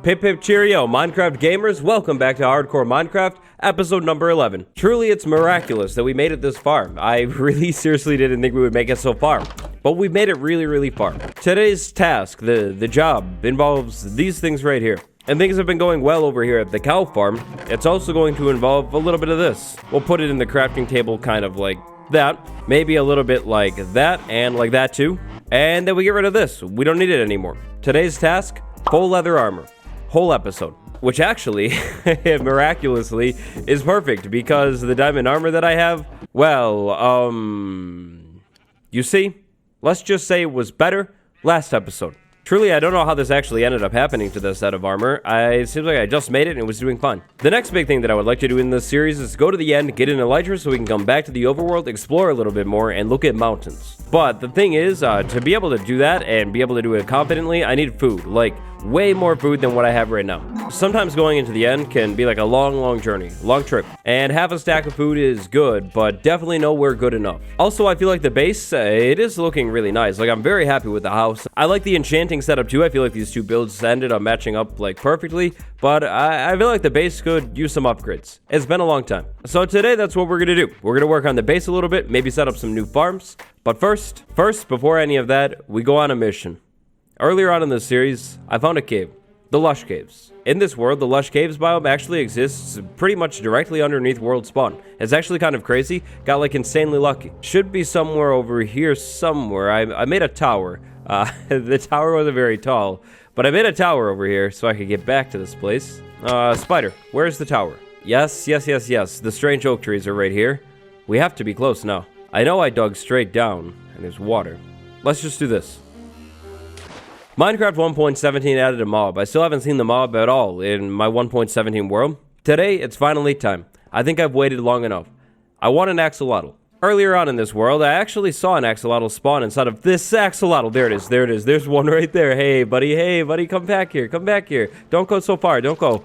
Pip pip cheerio, Minecraft gamers, welcome back to Hardcore Minecraft, episode number 11. Truly, it's miraculous that we made it this far. I really seriously didn't think we would make it so far, but we've made it really far. Today's task, the job, involves these things right here. And things have been going well over here at the cow farm. It's also going to involve a little bit of this. We'll put it in the crafting table kind of like that, maybe a little bit like that, and like that too. And then we get rid of this. We don't need it anymore. Today's task, full leather armor. Whole episode, which actually miraculously is perfect because the diamond armor that I have, well, you see, let's just say it was better last episode. Truly, I don't know how this actually ended up happening to this set of armor. It seems like I just made it and it was doing fine. The next big thing that I would like to do in this series is go to the end, get an elytra so we can come back to the overworld, explore a little bit more, and look at mountains. But the thing is, to be able to do that and be able to do it confidently, I need food. Like, way more food than what I have right now. Sometimes going into the end can be like a long journey, long trip. And half a stack of food is good, but definitely nowhere good enough. Also, I feel like the base, it is looking really nice. Like, I'm very happy with the house. I like the enchanting setup too. I feel like these two builds ended up matching up like perfectly, but I feel like the base could use some upgrades. It's been a long time. So today, that's what we're gonna do. We're gonna work on the base a little bit, maybe set up some new farms. But first, before any of that, we go on a mission. Earlier on in this series, I found a cave, the Lush Caves. In this world, the Lush Caves biome actually exists pretty much directly underneath world spawn. It's actually kind of crazy, got like insanely lucky. Should be somewhere over here somewhere. I made a tower. The tower wasn't very tall, but I made a tower over here so I could get back to this place. Spider, where's the tower? Yes, the strange oak trees are right here. We have to be close now. I know I dug straight down, and there's water. Let's just do this. Minecraft 1.17 added a mob. I still haven't seen the mob at all in my 1.17 world. Today, it's finally time. I think I've waited long enough. I want an axolotl. Earlier on in this world, I actually saw an axolotl spawn inside of this axolotl. There it is. There's one right there. Hey, buddy, come back here. Don't go so far. Don't go.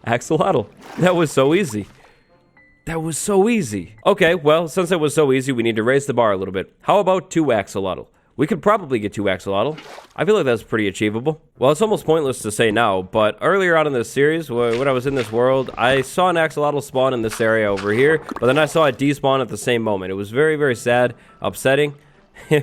Axolotl. That was so easy. Okay, well, since it was so easy, we need to raise the bar a little bit. How about 2 axolotl? We could probably get 2 axolotl. I feel like that's pretty achievable. Well, it's almost pointless to say now, but earlier on in this series, when I was in this world, I saw an axolotl spawn in this area over here, but then I saw it despawn at the same moment. It was very sad, upsetting,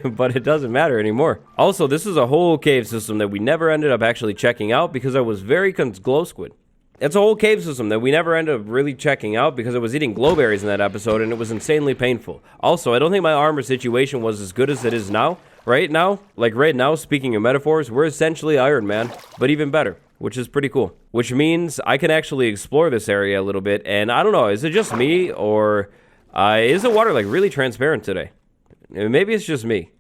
but it doesn't matter anymore. Also, this is a whole cave system that we never ended up actually checking out because I was very glow squid. It's a whole cave system that we never ended up really checking out because I was eating glowberries in that episode and it was insanely painful. Also, I don't think my armor situation was as good as it is now. Right now, speaking of metaphors, we're essentially Iron Man, but even better, which is pretty cool. Which means I can actually explore this area a little bit, and I don't know, is it just me, or is the water, like, really transparent today? Maybe it's just me,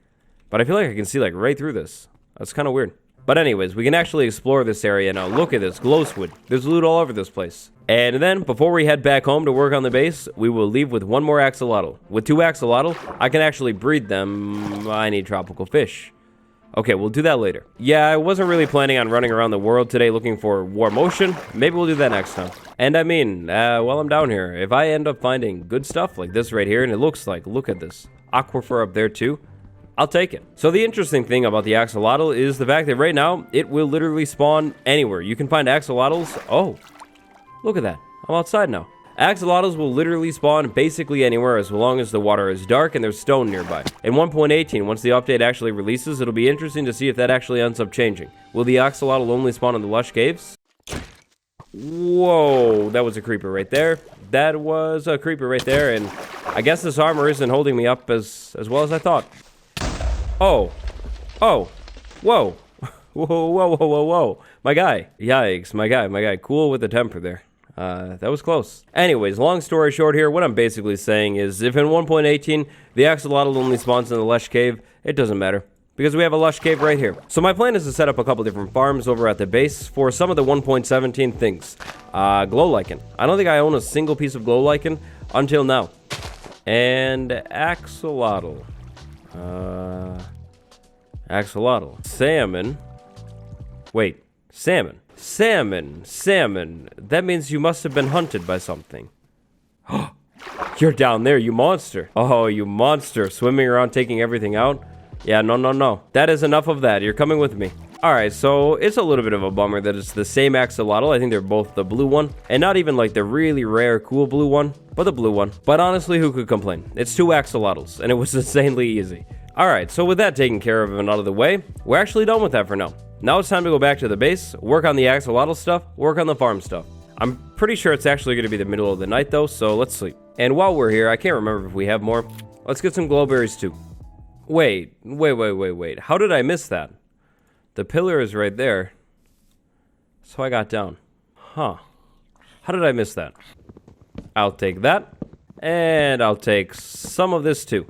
but I feel like I can see, like, right through this. That's kind of weird. But anyways, we can actually explore this area now. Look at this, glow squid. There's loot all over this place. And then, before we head back home to work on the base, we will leave with 1 more axolotl. With 2 axolotl, I can actually breed them. I need tropical fish. Okay, we'll do that later. Yeah, I wasn't really planning on running around the world today looking for warm ocean. Maybe we'll do that next time. And I mean, while I'm down here, if I end up finding good stuff like this right here, and it looks like, look at this, aquifer up there too, I'll take it. So the interesting thing about the axolotl is the fact that right now, it will literally spawn anywhere. You can find axolotls. Oh, look at that. I'm outside now. Axolotls will literally spawn basically anywhere as long as the water is dark and there's stone nearby. In 1.18, once the update actually releases, it'll be interesting to see if that actually ends up changing. Will the axolotl only spawn in the Lush Caves? Whoa, that was a creeper right there. That was a creeper right there, and I guess this armor isn't holding me up as well as I thought. Oh, whoa, whoa, my guy, yikes, my guy, cool with the temper there. That was close. Anyways, long story short here, what I'm basically saying is if in 1.18 the axolotl only spawns in the Lush Cave, it doesn't matter because we have a Lush Cave right here. So my plan is to set up a couple different farms over at the base for some of the 1.17 things. Glow lichen. I don't think I own a single piece of glow lichen until now. And axolotl. Axolotl. Salmon. Wait, salmon. Salmon. That means you must have been hunted by something. You're down there, you monster. Oh, you monster. Swimming around taking everything out? Yeah, no. That is enough of that. You're coming with me. Alright, so it's a little bit of a bummer that it's the same axolotl. I think they're both the blue one, and not even like the really rare cool blue one, but the blue one. But honestly, who could complain? It's 2 axolotls, and it was insanely easy. Alright, so with that taken care of and out of the way, we're actually done with that for now. Now it's time to go back to the base, work on the axolotl stuff, work on the farm stuff. I'm pretty sure it's actually going to be the middle of the night though, so let's sleep. And while we're here, I can't remember if we have more. Let's get some glowberries too. Wait. How did I miss that? The pillar is right there. So I got down. Huh. How did I miss that? I'll take that. And I'll take some of this too.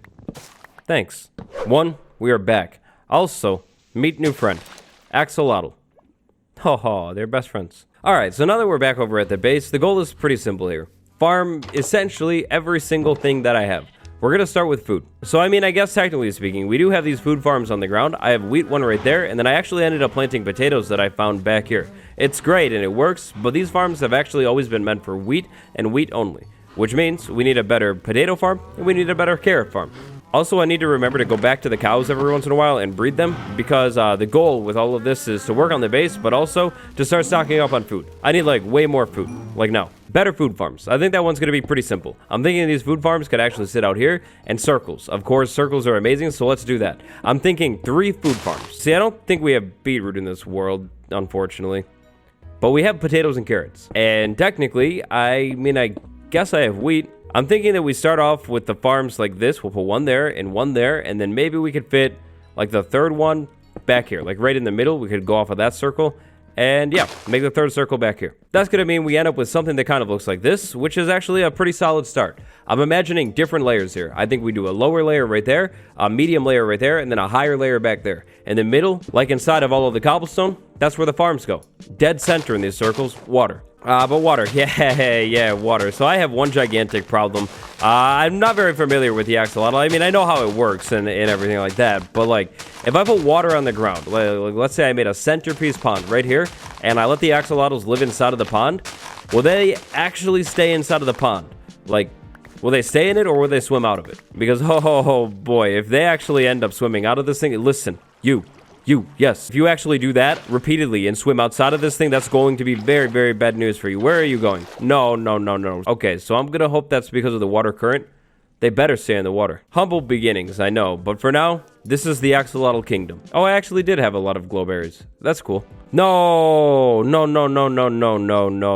Thanks. 1, we are back. Also, meet new friend. Axolotl. Haha, they're best friends. Alright, so now that we're back over at the base, the goal is pretty simple here. Farm essentially every single thing that I have. We're going to start with food. So, I mean, I guess technically speaking, we do have these food farms on the ground. I have wheat one right there, and then I actually ended up planting potatoes that I found back here. It's great and it works, but these farms have actually always been meant for wheat and wheat only, which means we need a better potato farm and we need a better carrot farm. Also, I need to remember to go back to the cows every once in a while and breed them, because the goal with all of this is to work on the base, but also to start stocking up on food. I need, like, way more food, like now. Better food farms. I think that one's going to be pretty simple. I'm thinking these food farms could actually sit out here, and circles. Of course, circles are amazing, so let's do that. I'm thinking 3 food farms. See, I don't think we have beetroot in this world, unfortunately. But we have potatoes and carrots. And technically, I guess I have wheat. I'm thinking that we start off with the farms like this. We'll put one there, and then maybe we could fit like the third one back here, like right in the middle. We could go off of that circle, and yeah, make the third circle back here. That's gonna mean we end up with something that kind of looks like this, which is actually a pretty solid start. I'm imagining different layers here. I think we do a lower layer right there, a medium layer right there, and then a higher layer back there. In the middle, like inside of all of the cobblestone, that's where the farms go. Dead center in these circles, water. But water, yeah, water. So I have one gigantic problem. I'm not very familiar with the axolotl. I mean, I know how it works and everything like that, but like, if I put water on the ground, like, let's say I made a centerpiece pond right here, and I let the axolotls live inside of the pond, will they actually stay inside of the pond? Like, will they stay in it, or will they swim out of it? Because, oh boy, if they actually end up swimming out of this thing, listen, you, yes. If you actually do that repeatedly and swim outside of this thing, that's going to be very, very bad news for you. Where are you going? No. Okay, so I'm gonna hope that's because of the water current. They better stay in the water. Humble beginnings, I know, but for now, this is the axolotl kingdom. Oh, I actually did have a lot of glowberries. That's cool. No.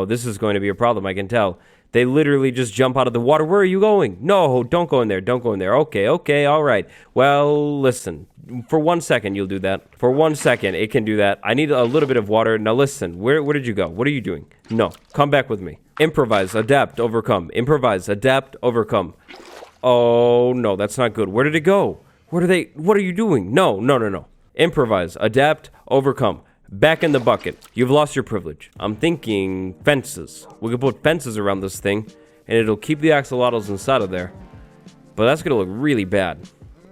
This is going to be a problem, I can tell. They literally just jump out of the water. Where are you going? No, don't go in there. Okay, all right. Well, listen. For 1 second, you'll do that. For 1 second, it can do that. I need a little bit of water. Now, listen. Where did you go? What are you doing? No. Come back with me. Improvise, adapt, overcome. Improvise, adapt, overcome. Oh, no. That's not good. Where did it go? What are you doing? No. Improvise, adapt, overcome. Back in the bucket. You've lost your privilege. I'm thinking fences. We could put fences around this thing, and it'll keep the axolotls inside of there. But that's gonna look really bad.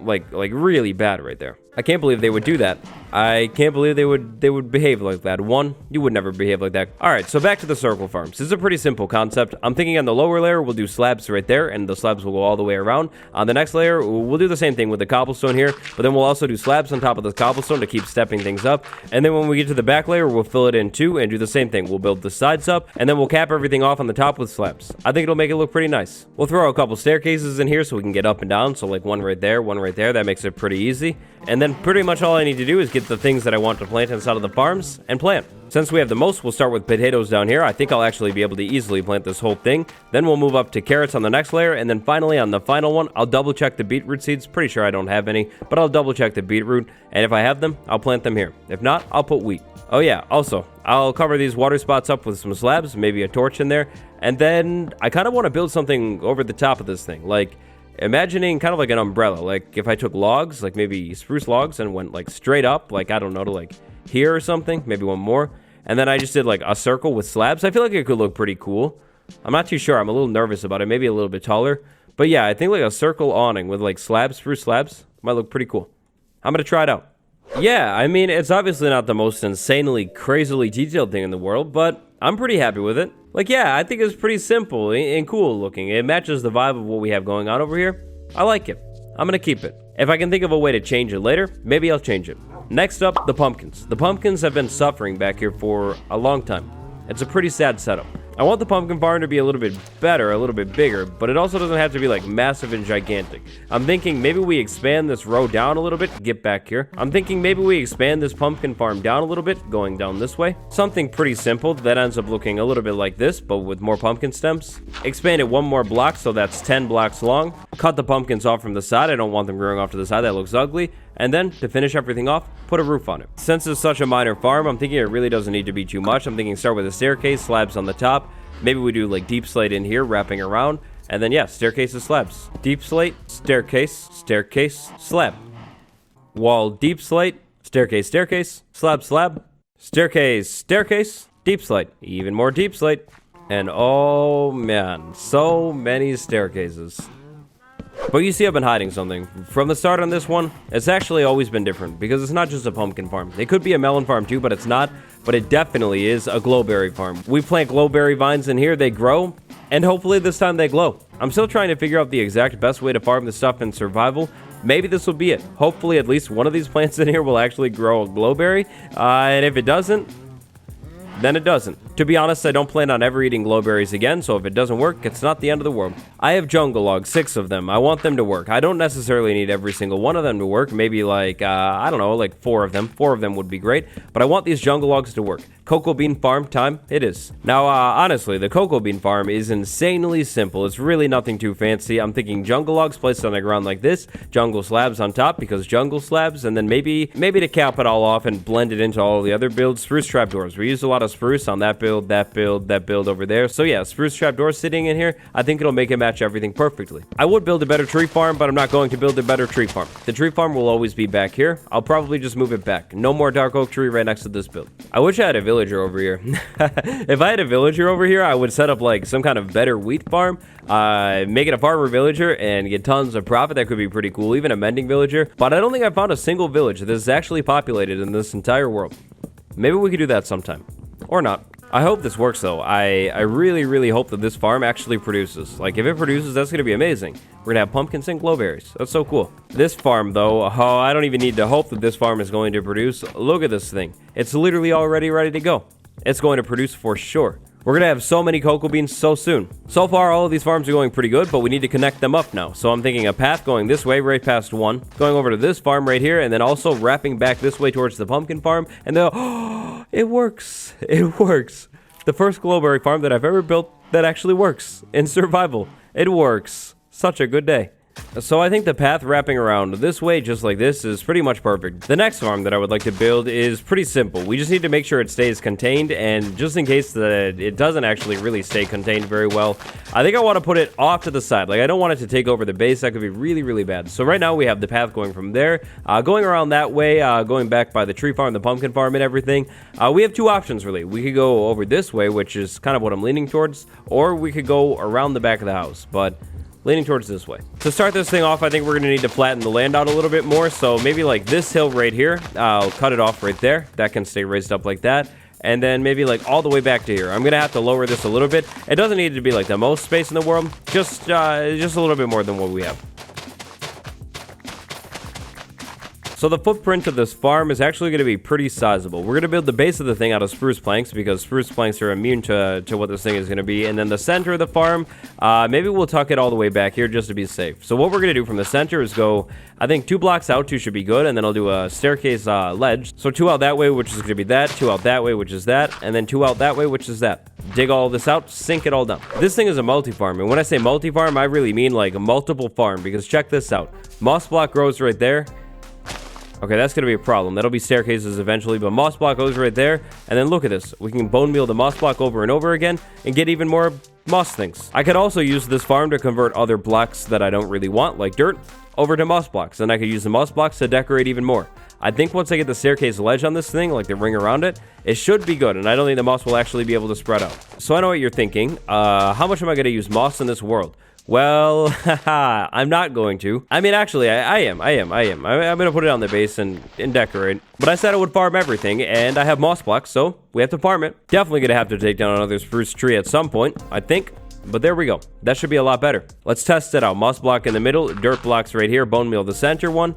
Like really bad right there. I can't believe they would do that. I can't believe they would behave like that. One, you would never behave like that. Alright, so back to the circle farms. This is a pretty simple concept. I'm thinking on the lower layer, we'll do slabs right there, and the slabs will go all the way around. On the next layer, we'll do the same thing with the cobblestone here, but then we'll also do slabs on top of the cobblestone to keep stepping things up. And then when we get to the back layer, we'll fill it in too, and do the same thing. We'll build the sides up, and then we'll cap everything off on the top with slabs. I think it'll make it look pretty nice. We'll throw a couple staircases in here so we can get up and down, so like one right there. That makes it pretty easy. And then pretty much all I need to do is get the things that I want to plant inside of the farms and plant. Since we have the most, we'll start with potatoes down here. I think I'll actually be able to easily plant this whole thing. Then we'll move up to carrots on the next layer. And then finally on the final one, I'll double check the beetroot seeds. Pretty sure I don't have any, but I'll double check the beetroot. And if I have them, I'll plant them here. If not, I'll put wheat. Oh yeah, also, I'll cover these water spots up with some slabs, maybe a torch in there. And then I kind of want to build something over the top of this thing. Like, imagining kind of like an umbrella. Like if I took logs, like maybe spruce logs, and went like straight up, like I don't know, to like here or something, maybe one more, and then I just did like a circle with slabs. I feel like it could look pretty cool. I'm not too sure. I'm a little nervous about it. Maybe a little bit taller, but yeah, I think like a circle awning with like slabs, spruce slabs might look pretty cool. I'm gonna try it out. Yeah, I mean, it's obviously not the most insanely, crazily detailed thing in the world, but I'm pretty happy with it. Like, yeah, I think it's pretty simple and cool looking. It matches the vibe of what we have going on over here. I like it. I'm gonna keep it. If I can think of a way to change it later, maybe I'll change it. Next up, the pumpkins. The pumpkins have been suffering back here for a long time. It's a pretty sad setup. I want the pumpkin farm to be a little bit better, a little bit bigger, but it also doesn't have to be like massive and gigantic. I'm thinking maybe we expand this row down a little bit. Get back here. I'm thinking maybe we expand this pumpkin farm down a little bit, going down this way. Something pretty simple that ends up looking a little bit like this, but with more pumpkin stems. Expand it one more block, so that's 10 blocks long. Cut the pumpkins off from the side. I don't want them growing off to the side. That looks ugly. And then, to finish everything off, put a roof on it. Since it's such a minor farm, I'm thinking it really doesn't need to be too much. I'm thinking start with a staircase, slabs on the top. Maybe we do like deep slate in here, wrapping around. And then, yeah, staircases, slabs. Deep slate, staircase, staircase, slab. Wall, deep slate, staircase, staircase, slab, slab. Staircase, staircase, deep slate. Even more deep slate. And oh man, so many staircases. But you see, I've been hiding something. From the start on this one, it's actually always been different, because it's not just a pumpkin farm. It could be a melon farm too, but it's not. But it definitely is a glowberry farm. We plant glowberry vines in here, they grow, and hopefully this time they glow. I'm still trying to figure out the exact best way to farm this stuff in survival. Maybe this will be it. Hopefully at least one of these plants in here will actually grow a glowberry. And if it doesn't, then it doesn't. To be honest, I don't plan on ever eating glowberries again, so if it doesn't work, it's not the end of the world. I have jungle logs, 6 of them. I want them to work. I don't necessarily need every single one of them to work. Maybe like, I don't know, like 4 of them. 4 of them would be great, but I want these jungle logs to work. Cocoa bean farm time, it is. Now, honestly, the cocoa bean farm is insanely simple. It's really nothing too fancy. I'm thinking jungle logs placed on the ground like this, jungle slabs on top because jungle slabs, and then maybe to cap it all off and blend it into all the other builds, spruce trapdoors. We used a lot of spruce on that build, that build over there. So yeah, spruce trapdoors sitting in here, I think it'll make it match everything perfectly. I would build a better tree farm, but I'm not going to build a better tree farm. The tree farm will always be back here. I'll probably just move it back. No more dark oak tree right next to this build. I wish I had a villager over here. If I had a villager over here, I would set up like some kind of better wheat farm, make it a farmer villager and get tons of profit. That could be pretty cool, even a mending villager. But I don't think I found a single village that is actually populated in this entire world. Maybe we could do that sometime. Or not. I hope this works though. I really, really hope that this farm actually produces. Like, if it produces, that's going to be amazing. We're going to have pumpkins and glowberries. That's so cool. This farm though, oh, I don't even need to hope that this farm is going to produce. Look at this thing. It's literally already ready to go. It's going to produce for sure. We're going to have so many cocoa beans so soon. So far, all of these farms are going pretty good, but we need to connect them up now. So I'm thinking a path going this way, right past one, going over to this farm right here, and then also wrapping back this way towards the pumpkin farm. And then, oh, it works. It works. The first glowberry farm that I've ever built that actually works in survival. It works. Such a good day. So I think the path wrapping around this way, just like this, is pretty much perfect. The next farm that I would like to build is pretty simple. We just need to make sure it stays contained, and just in case that it doesn't actually really stay contained very well, I think I want to put it off to the side. Like, I don't want it to take over the base. That could be really, really bad. So right now we have the path going from there, going around that way, going back by the tree farm, the pumpkin farm, and everything. We have 2 options, really. We could go over this way, which is kind of what I'm leaning towards, or we could go around the back of the house, but leaning towards this way. To start this thing off, I think we're going to need to flatten the land out a little bit more. So maybe like this hill right here, I'll cut it off right there. That can stay raised up like that. And then maybe like all the way back to here. I'm going to have to lower this a little bit. It doesn't need to be like the most space in the world. Just a little bit more than what we have. So the footprint of this farm is actually going to be pretty sizable. We're going to build the base of the thing out of spruce planks because spruce planks are immune to what this thing is going to be. And then the center of the farm, maybe we'll tuck it all the way back here just to be safe. So what we're going to do from the center is go, I think 2 blocks out, 2 should be good. And then I'll do a staircase ledge. So 2 out that way, which is going to be that. 2 out that way, which is that. And then 2 out that way, which is that. Dig all this out, sink it all down. This thing is a multi-farm. And when I say multi-farm, I really mean like a multiple farm. Because check this out. Moss block grows right there. Okay, that's going to be a problem. That'll be staircases eventually, but moss block goes right there. And then look at this. We can bone meal the moss block over and over again and get even more moss things. I could also use this farm to convert other blocks that I don't really want, like dirt, over to moss blocks. And I could use the moss blocks to decorate even more. I think once I get the staircase ledge on this thing, like the ring around it, it should be good. And I don't think the moss will actually be able to spread out. So I know what you're thinking. How much am I going to use moss in this world? Well, haha, I'm not going to. I mean, actually, I am. I'm going to put it on the base and decorate. But I said I would farm everything, and I have moss blocks, so we have to farm it. Definitely going to have to take down another spruce tree at some point, I think. But there we go. That should be a lot better. Let's test it out. Moss block in the middle, dirt blocks right here, bone meal the center one.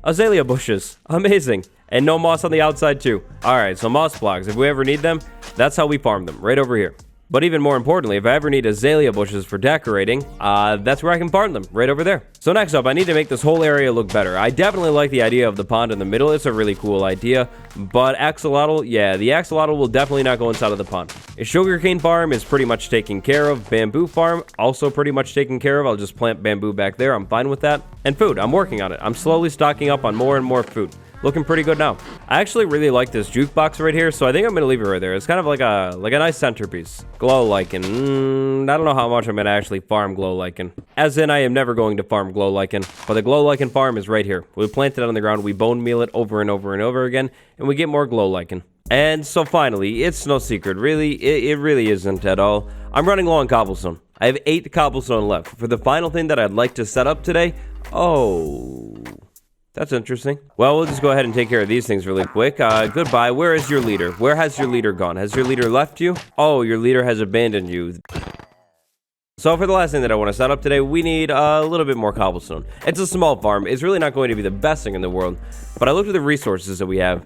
azalea bushes. Amazing. And no moss on the outside too. All right, so moss blocks. If we ever need them, that's how we farm them, right over here. But even more importantly, if I ever need azalea bushes for decorating, that's where I can farm them, right over there. So next up, I need to make this whole area look better. I definitely like the idea of the pond in the middle. It's a really cool idea. But axolotl, yeah, the axolotl will definitely not go inside of the pond. A sugarcane farm is pretty much taken care of. Bamboo farm, also pretty much taken care of. I'll just plant bamboo back there. I'm fine with that. And food, I'm working on it. I'm slowly stocking up on more and more food. Looking pretty good now. I actually really like this jukebox right here, so I think I'm gonna leave it right there. It's kind of like a nice centerpiece. Glow lichen. I don't know how much I'm gonna actually farm glow lichen. As in, I am never going to farm glow lichen, but the glow lichen farm is right here. We plant it on the ground, we bone meal it over and over and over again, and we get more glow lichen. And so finally, it's no secret, really, it really isn't at all. I'm running low on cobblestone. I have 8 cobblestone left. For the final thing that I'd like to set up today, that's interesting. Well, we'll just go ahead and take care of these things really quick. Goodbye. Where is your leader? Where has your leader gone? Has your leader left you? Oh, your leader has abandoned you. So for the last thing that I want to set up today, we need a little bit more cobblestone. It's a small farm. It's really not going to be the best thing in the world. But I looked at the resources that we have,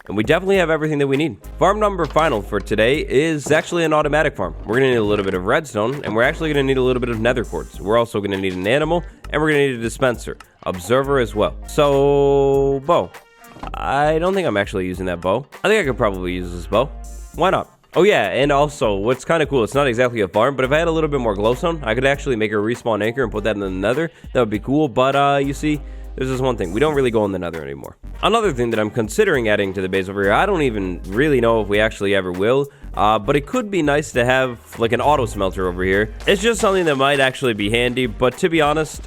and we definitely have everything that we need. Farm number final for today is actually an automatic farm. We're going to need a little bit of redstone, and we're actually going to need a little bit of nether quartz. We're also going to need an animal, and we're going to need a dispenser. Observer as well. So, bow. I don't think I'm actually using that bow. I think I could probably use this bow. Why not? Oh yeah, and also, what's kind of cool, it's not exactly a farm, but if I had a little bit more glowstone, I could actually make a respawn anchor and put that in the nether. That would be cool, but you see, there's this one thing. We don't really go in the nether anymore. Another thing that I'm considering adding to the base over here, I don't even really know if we actually ever will, but it could be nice to have like an auto smelter over here. It's just something that might actually be handy, but to be honest,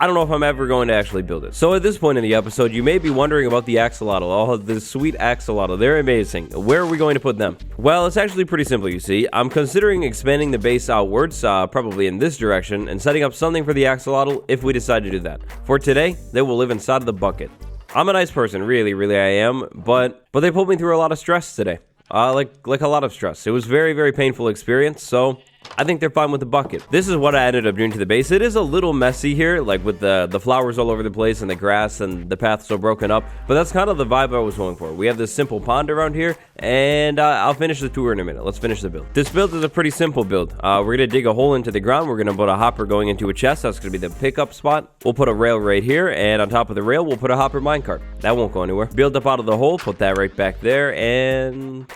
I don't know if I'm ever going to actually build it. So at this point in the episode, you may be wondering about the axolotl. Oh, the sweet axolotl. They're amazing. Where are we going to put them? Well, it's actually pretty simple, you see. I'm considering expanding the base outwards, probably in this direction, and setting up something for the axolotl if we decide to do that. For today, they will live inside of the bucket. I'm a nice person, really I am, but they put me through a lot of stress today. Like a lot of stress. It was very, very painful experience, so I think they're fine with the bucket. This is what I ended up doing to the base. It is a little messy here, like with the flowers all over the place and the grass and the path so broken up, but that's kind of the vibe I was going for. We have this simple pond around here, and I'll finish the tour in a minute. Let's finish the build. This build is a pretty simple build. We're going to dig a hole into the ground. We're going to put a hopper going into a chest. That's going to be the pickup spot. We'll put a rail right here, and on top of the rail, we'll put a hopper minecart. That won't go anywhere. Build up out of the hole, put that right back there, and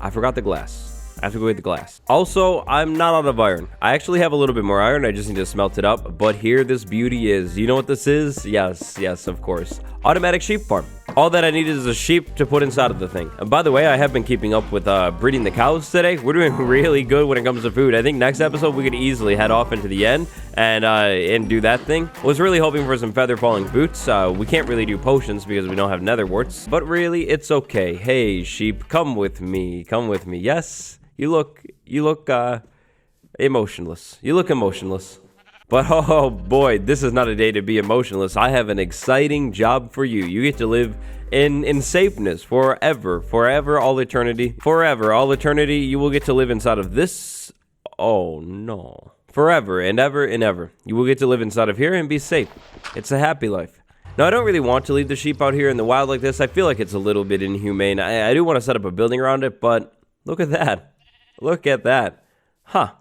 I forgot the glass. I have to go get the glass. Also, I'm not out of iron. I actually have a little bit more iron. I just need to smelt it up. But here this beauty is. You know what this is? Yes, of course. Automatic sheep farm. All that I need is a sheep to put inside of the thing. And by the way, I have been keeping up with breeding the cows today. We're doing really good when it comes to food. I think next episode we could easily head off into the end and do that thing. Was really hoping for some feather falling boots. We can't really do potions because we don't have nether warts. But really, it's okay. Hey, sheep, come with me. Come with me. Yes. You look emotionless. You look emotionless. But oh boy, this is not a day to be emotionless. I have an exciting job for you. You get to live in safeness forever, all eternity. Forever, all eternity, you will get to live inside of this. Oh no. Forever and ever and ever. You will get to live inside of here and be safe. It's a happy life. Now, I don't really want to leave the sheep out here in the wild like this. I feel like it's a little bit inhumane. I do want to set up a building around it, but look at that. Look at that. Huh.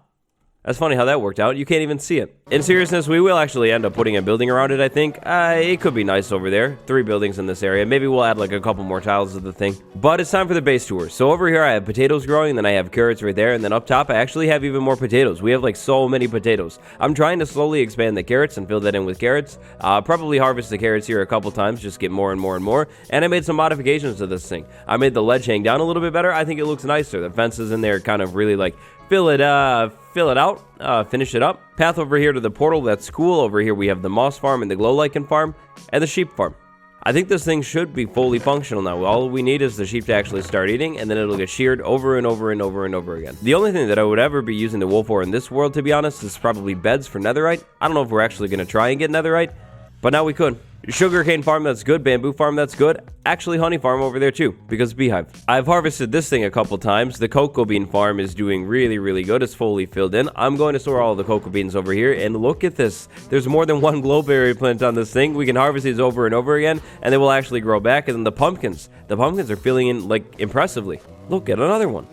That's funny how that worked out. You can't even see it. In seriousness, we will actually end up putting a building around it, I think. It could be nice over there. 3 buildings in this area. Maybe we'll add like a couple more tiles to the thing. But it's time for the base tour. So over here, I have potatoes growing, and then I have carrots right there. And then up top, I actually have even more potatoes. We have like so many potatoes. I'm trying to slowly expand the carrots and fill that in with carrots. Probably harvest the carrots here a couple times, just get more and more and more. And I made some modifications to this thing. I made the ledge hang down a little bit better. I think it looks nicer. The fences in there kind of really like fill it out, finish it up. Path over here to the portal, that's cool. Over here we have the moss farm and the glow lichen farm and the sheep farm. I think this thing should be fully functional now. All we need is the sheep to actually start eating, and then it'll get sheared over and over and over and over again. The only thing that I would ever be using the wool for in this world, to be honest, is probably beds for netherite. I don't know if we're actually going to try and get netherite, but now we could. Sugarcane farm, that's good. Bamboo farm, that's good. Actually, honey farm over there too, because beehive. I've harvested this thing a couple times. The cocoa bean farm is doing really, really good. It's fully filled in. I'm going to store all the cocoa beans over here, and look at this. There's more than one glowberry plant on this thing. We can harvest these over and over again, and they will actually grow back. And then the pumpkins are filling in, like, impressively. Look at another one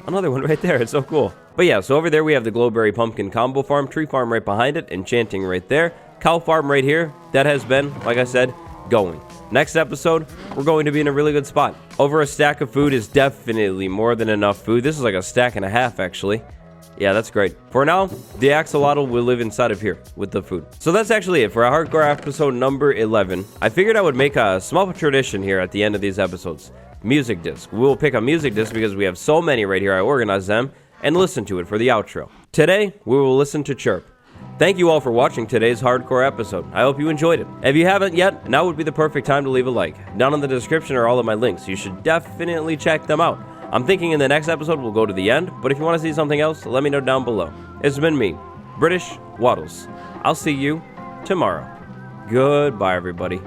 right there. It's so cool. But yeah, so over there we have the glowberry pumpkin combo farm, tree farm right behind it, enchanting right there. Cow farm right here. That has been, like I said, going. Next episode, we're going to be in a really good spot. Over a stack of food is definitely more than enough food. This is like a stack and a half, actually. Yeah, that's great. For now, the axolotl will live inside of here with the food. So that's actually it for our hardcore episode number 11. I figured I would make a small tradition here at the end of these episodes. Music disc. We will pick a music disc because we have so many right here. I organized them and listen to it for the outro. Today, we will listen to Chirp. Thank you all for watching today's hardcore episode. I hope you enjoyed it. If you haven't yet, now would be the perfect time to leave a like. Down in the description are all of my links. You should definitely check them out. I'm thinking in the next episode we'll go to the end, but if you want to see something else, let me know down below. It's been me, British Waddles. I'll see you tomorrow. Goodbye, everybody.